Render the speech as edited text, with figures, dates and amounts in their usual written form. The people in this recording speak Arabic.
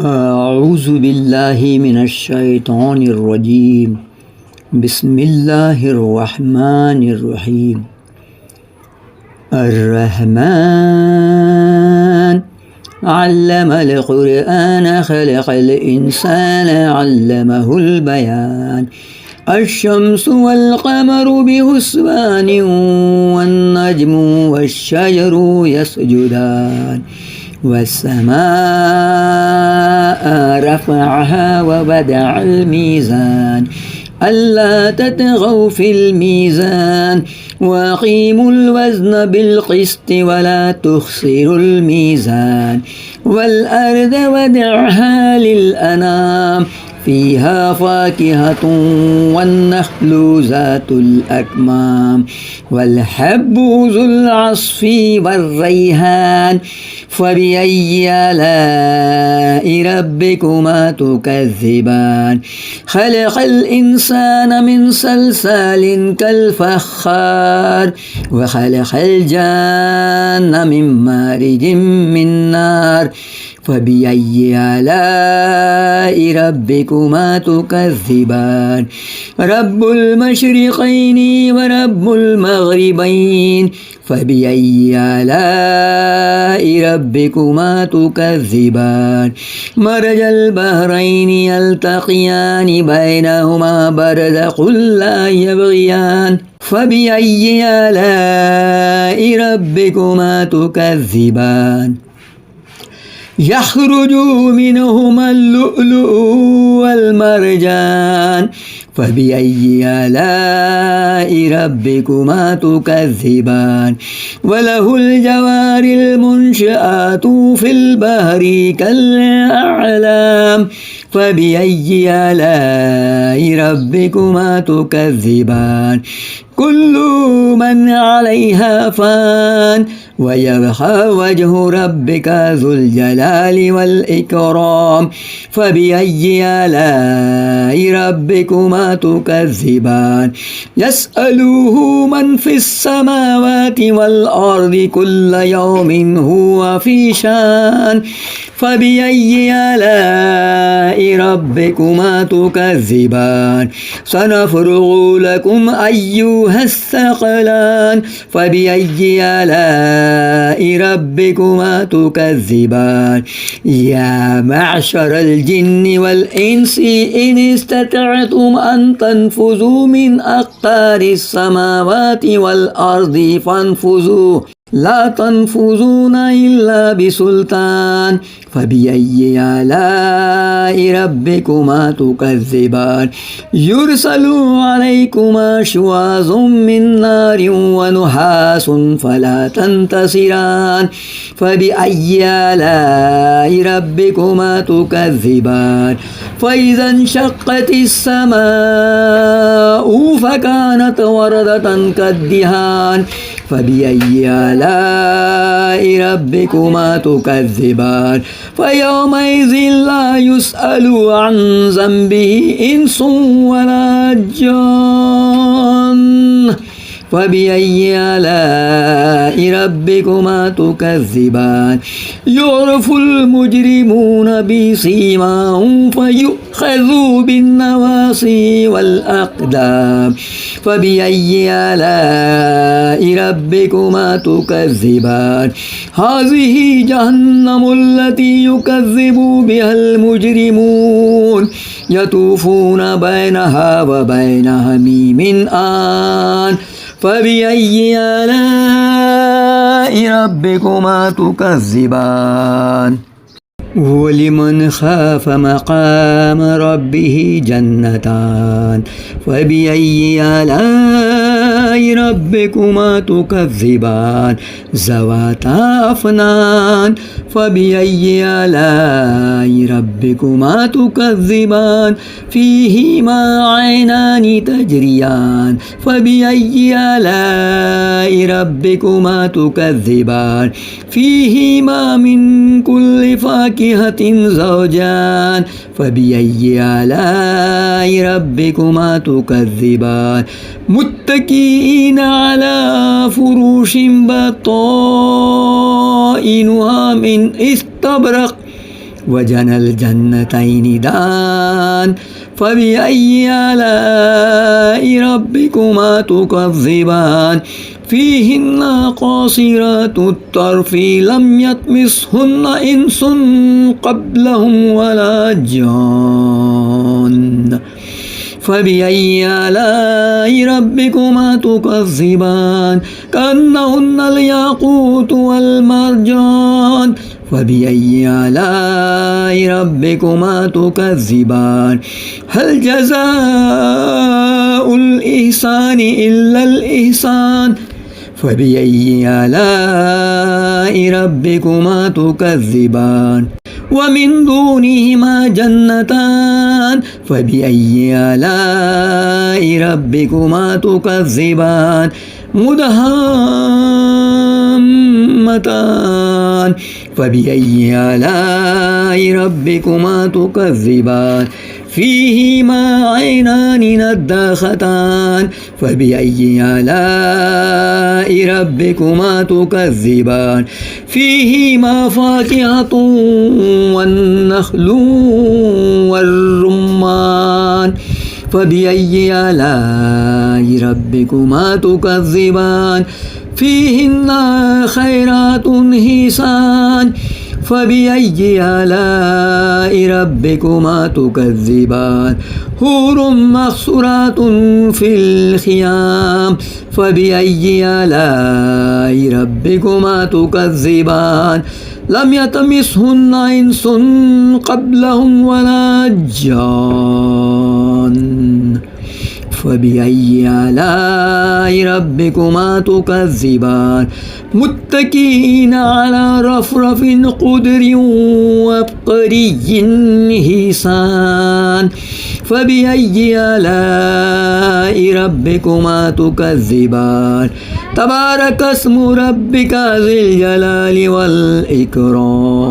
أعوذ بالله من الشيطان الرجيم. بسم الله الرحمن الرحيم. الرحمن علم القرآن خلق الإنسان علمه البيان. الشمس والقمر بحسبان والنجم والشجر يسجدان والسماء رفعها ووضع الميزان ألا تطغوا في الميزان وأقيموا الوزن بالقسط ولا تخسروا الميزان والأرض وضعها للأنام فيها فاكهة والنخل ذات الأكمام والحب ذو العصف والريحان فبأي آلاء ربكما تكذبان. خلق الإنسان من صلصال كالفخار وخلق الجان من مارج من نار فبأي آلاء ربكما تكذبان. رب المشرقين ورب المغربين فبأي آلاء ربكما تكذبان. مرج البحرين يلتقيان بينهما برزخ لا يبغيان فبأي آلاء ربكما تكذبان. يخرج منهما اللؤلؤ والمرجان فبأي آلاء ربكما تكذبان. وله الجوار المنشآت في البحر كالأعلام فبأي آلاء ربكما تكذبان. كل من عليها فان ويبقى وجه ربك ذو الجلال والإكرام فبأي آلاء ربكما تكذبان. يسأله من في السماوات والأرض كل يوم هو في شان فبأي آلاء ربكما تكذبان. سنفرغ لكم أيها الثقلان فبأي آلاء ربكما تكذبان. يا معشر الجن والإنس إن استطعتم أن تنفذوا من أقطار السماوات والأرض فانفذوا لا تنفذون إلا بسلطان فبأي آلاء ربكما تكذبان. يرسل عليكما شواظ من نار ونحاس فلا تنتصران فبأي آلاء ربكما تكذبان. فإذا انشقت السماء فكانت وردة كالدهان فبأي آلاء ربكما تكذبان. فيومئذ لا يسأل عن ذنبه إنس ولا جان فبأي آلاء ربكما تكذبان. يعرف المجرمون بسيماهم فيؤخذوا بالنواصي والأقدام فبأي آلاء ربكما تكذبان. هذه جهنم التي يكذب بها المجرمون يطوفون بينها وبين حميم آن فبأي آلاء ربكما تكذبان. ولمن خاف مقام ربه جنتان فبأي آلاء ربكما تكذبان. ذواتا أفنان فبأي آلاء ربكما تكذبان. فيهما عينان تجريان فبأي آلاء ربكما تكذبان. فيهما من كل فاكهة زوجان فبأي آلاء ربكما تكذبان. متكئين على فروش بطائنها من استبرق وجنى الجنتين دان فبأي آلاء ربكما تكذبان فيهن قاصرات الطرف لم يطمثهن إنس قبلهم ولا جان فبأي آلاء ربكما تكذبان كأنهن الياقوت والمرجان فبأي آلاء ربكما تكذبان هل جزاء الإحسان إلا الإحسان فبأي آلاء ربكما تكذبان ومن دونهما جنتان فبأي آلاء ربكما تكذبان مدهامتان فبأي آلاء ربكما تكذبان فيهما عينان نضاختان فبأي آلاء ربكما تكذبان فيهما فاكهة والنخل والرمان فبأي آلاء ربكما تكذبان فيهن خيرات حسان فبأي آلاء ربكما تكذبان حور مقصورات في الخيام فبأي آلاء ربكما تكذبان لم يطمثهن إنس قبلهم ولا جان فبأي آلاء ربكما تكذبان متكئين على رفرف خضر وعبقري حسان فبأي آلاء ربكما تكذبان تبارك اسم ربك ذي الجلال والإكرام.